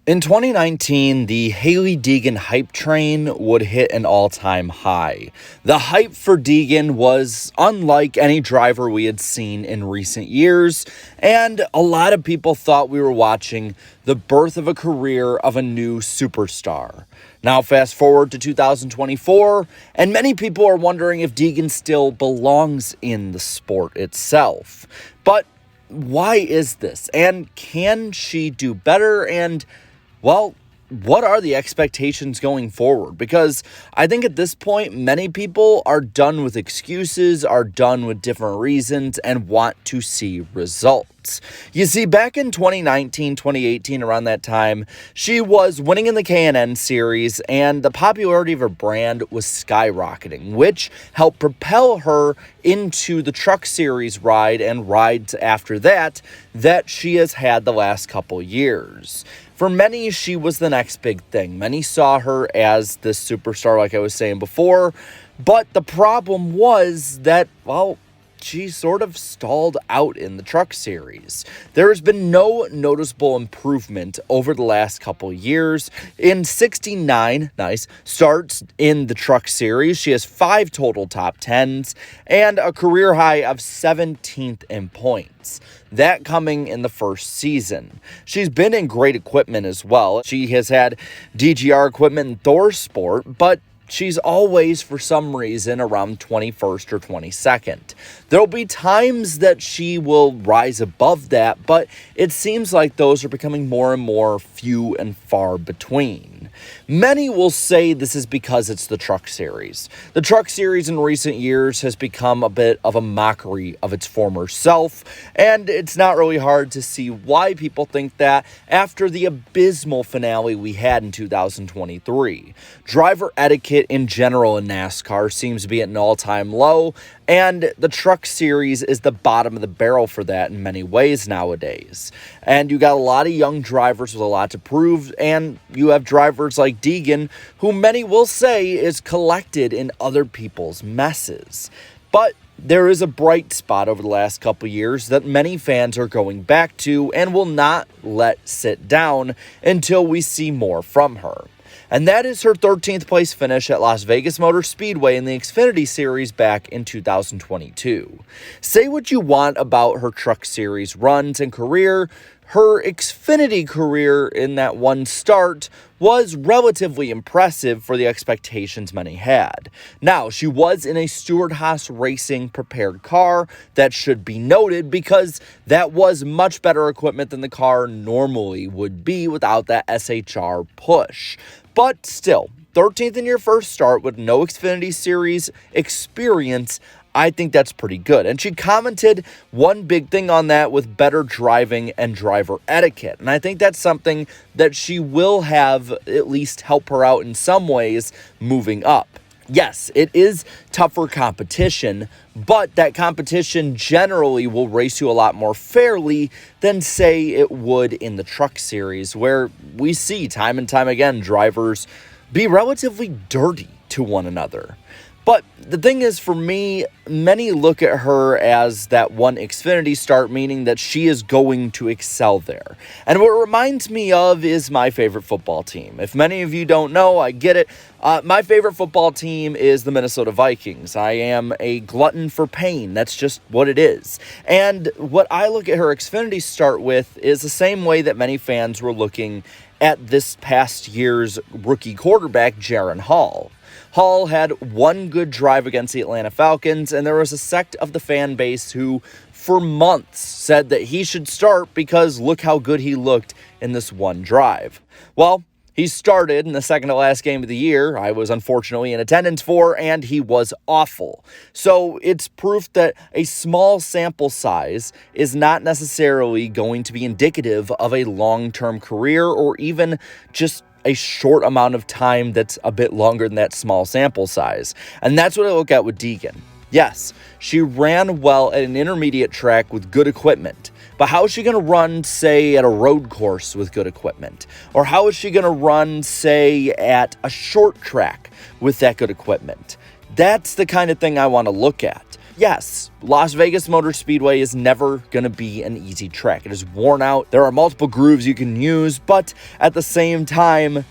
In 2019, the Hailie Deegan hype train would hit an all-time high. The hype for Deegan was unlike any driver we had seen in recent years, and a lot of people thought we were watching the birth of a career of a new superstar. Now fast forward to 2024, and many people are wondering if Deegan still belongs in the sport itself. But why is this? And can she do better? And well, what are the expectations going forward? Because I think at this point, many people are done with excuses, are done with different reasons, and want to see results. You see, back in 2019, 2018, around that time, she was winning in the K&N series, and the popularity of her brand was skyrocketing, which helped propel her into the Truck Series ride and rides after that she has had the last couple years. For many, she was the next big thing. Many saw her as this superstar, like I was saying before, but the problem was that, well, she sort of stalled out in the Truck Series. There has been no noticeable improvement over the last couple years. In 69, starts in the Truck Series, she has 5 total top 10s and a career high of 17th in points. That coming in the first season. She's been in great equipment as well. She has had DGR equipment in Thor Sport, but she's always, for some reason, around 21st or 22nd. There'll be times that she will rise above that, but it seems like those are becoming more and more few and far between. Many will say this is because it's the Truck Series. The Truck Series in recent years has become a bit of a mockery of its former self, and it's not really hard to see why people think that after the abysmal finale we had in 2023. Driver etiquette in general in NASCAR seems to be at an all-time low, and the Truck Series is the bottom of the barrel for that in many ways nowadays. And you got a lot of young drivers with a lot to prove, and you have drivers like Deegan, who many will say is collected in other people's messes. But there is a bright spot over the last couple years that many fans are going back to and will not let sit down until we see more from her. And that is her 13th place finish at Las Vegas Motor Speedway in the Xfinity Series back in 2022. Say what you want about her Truck Series runs and career, her Xfinity career in that one start was relatively impressive for the expectations many had. Now, she was in a Stewart-Haas Racing prepared car. That should be noted because that was much better equipment than the car normally would be without that SHR push. But still, 13th in your first start with no Xfinity Series experience, I think that's pretty good. And she commented one big thing on that with better driving and driver etiquette. And I think that's something that she will have at least help her out in some ways moving up. Yes, it is tougher competition, but that competition generally will race you a lot more fairly than, say, it would in the Truck Series, where we see time and time again drivers be relatively dirty to one another. But the thing is, for me, many look at her as that one Xfinity start, meaning that she is going to excel there. And what it reminds me of is my favorite football team. If many of you don't know, I get it. My favorite football team is the Minnesota Vikings. I am a glutton for pain. That's just what it is. And what I look at her Xfinity start with is the same way that many fans were looking at this past year's rookie quarterback, Jaron Hall. Hall had one good drive against the Atlanta Falcons, and there was a sect of the fan base who, for months, said that he should start because look how good he looked in this one drive. Well, he started in the second to last game of the year, I was unfortunately in attendance for, and he was awful. So it's proof that a small sample size is not necessarily going to be indicative of a long-term career or even just a short amount of time that's a bit longer than that small sample size. And that's what I look at with Deegan. Yes, she ran well at an intermediate track with good equipment, but how is she going to run, say, at a road course with good equipment? Or how is she going to run, say, at a short track with that good equipment? That's the kind of thing I want to look at. Yes, Las Vegas Motor Speedway is never going to be an easy track. It is worn out. There are multiple grooves you can use, but at the same time,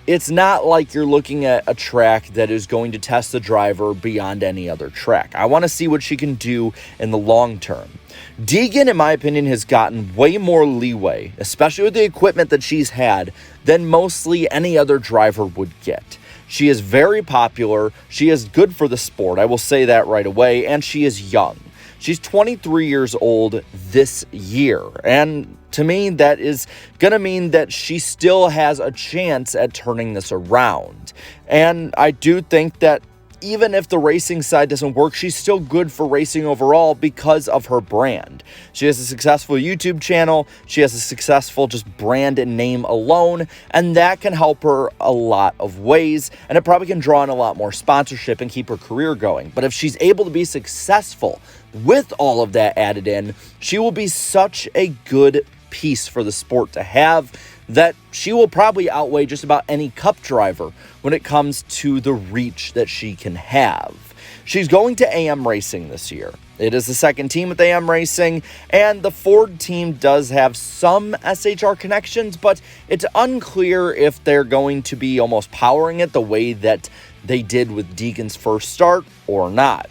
it's not like you're looking at a track that is going to test the driver beyond any other track. I want to see what she can do in the long term. Deegan, in my opinion, has gotten way more leeway, especially with the equipment that she's had, than mostly any other driver would get. She is very popular. She is good for the sport. I will say that right away. And she is young. She's 23 years old this year. And to me, that is going to mean that she still has a chance at turning this around. And I do think that even if the racing side doesn't work, she's still good for racing overall because of her brand. She has a successful YouTube channel. She has a successful just brand and name alone, and that can help her a lot of ways, and it probably can draw in a lot more sponsorship and keep her career going. But if she's able to be successful with all of that added in, she will be such a good piece for the sport to have that she will probably outweigh just about any cup driver when it comes to the reach that she can have. She's going to AM Racing this year. It is the second team with AM Racing, and the Ford team does have some SHR connections, but it's unclear if they're going to be almost powering it the way that they did with Deegan's first start or not.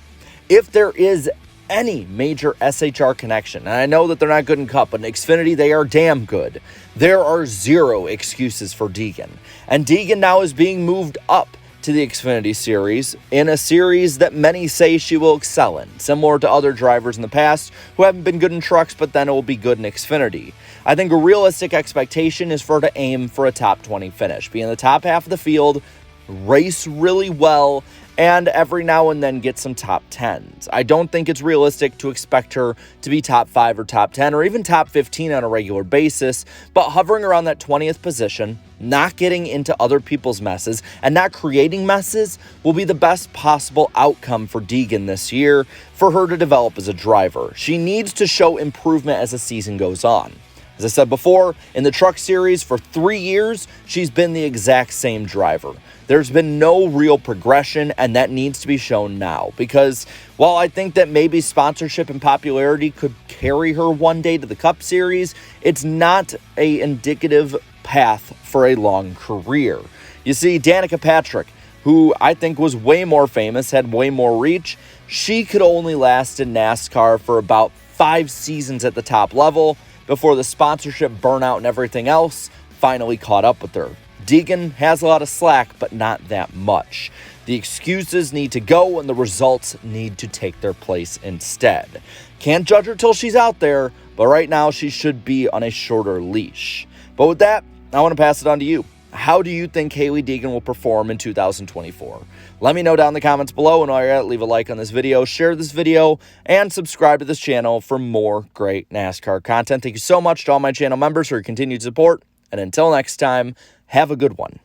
If there is any major SHR connection, and I know that they're not good in Cup, but in Xfinity they are damn good, there are zero excuses for Deegan. And Deegan now is being moved up to the Xfinity Series in a series that many say she will excel in, similar to other drivers in the past who haven't been good in trucks, but then it will be good in Xfinity. I think a realistic expectation is for her to aim for a top 20 finish, be in the top half of the field, race really well, and every now and then get some top 10s. I don't think it's realistic to expect her to be top 5 or top 10 or even top 15 on a regular basis, but hovering around that 20th position, not getting into other people's messes, and not creating messes will be the best possible outcome for Deegan this year for her to develop as a driver. She needs to show improvement as the season goes on. As I said before, in the Truck Series for 3 years, she's been the exact same driver. There's been no real progression, and that needs to be shown now. Because while I think that maybe sponsorship and popularity could carry her one day to the Cup Series, it's not an indicative path for a long career. You see, Danica Patrick, who I think was way more famous, had way more reach, she could only last in NASCAR for about 5 seasons at the top level before the sponsorship burnout and everything else finally caught up with her. Deegan has a lot of slack, but not that much. The excuses need to go and the results need to take their place instead. Can't judge her till she's out there, but right now she should be on a shorter leash. But with that, I want to pass it on to you. How do you think Hailie Deegan will perform in 2024? Let me know down in the comments below, and while you're at it, leave a like on this video, share this video, and subscribe to this channel for more great NASCAR content. Thank you so much to all my channel members for your continued support, and until next time, have a good one.